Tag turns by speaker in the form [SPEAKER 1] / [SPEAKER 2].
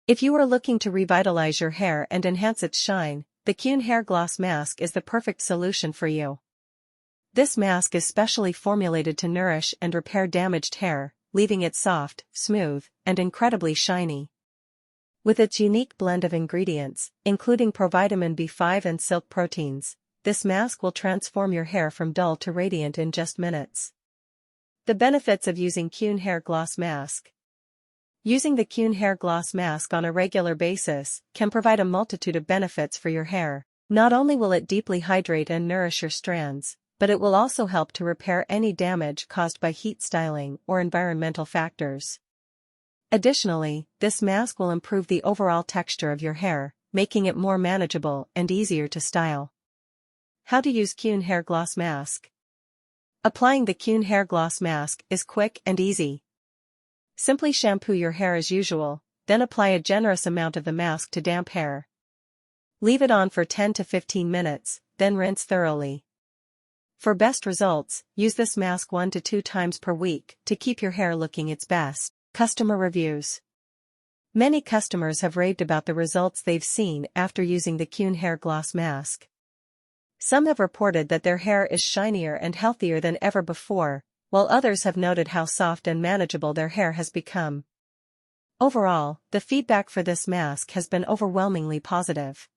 [SPEAKER 1] If you are looking to revitalize your hair and enhance its shine, the Keune Hair Gloss Mask is the perfect solution for you. This mask is specially formulated to nourish and repair damaged hair, leaving it soft, smooth, and incredibly shiny. With its unique blend of ingredients, including provitamin B5 and silk proteins, this mask will transform your hair from dull to radiant in just minutes. The benefits of using Keune Hair Gloss Mask. Using the Keune Hair Gloss Mask on a regular basis can provide a multitude of benefits for your hair. Not only will it deeply hydrate and nourish your strands, but it will also help to repair any damage caused by heat styling or environmental factors. Additionally, this mask will improve the overall texture of your hair, making it more manageable and easier to style. How to use Keune Hair Gloss Mask. Applying the Keune Hair Gloss Mask is quick and easy. Simply shampoo your hair as usual, then apply a generous amount of the mask to damp hair. Leave it on for 10 to 15 minutes, then rinse thoroughly. For best results, use this mask 1 to 2 times per week to keep your hair looking its best. Customer reviews. Many customers have raved about the results they've seen after using the Keune Hair Gloss Mask. Some have reported that their hair is shinier and healthier than ever before, while others have noted how soft and manageable their hair has become. Overall, the feedback for this mask has been overwhelmingly positive.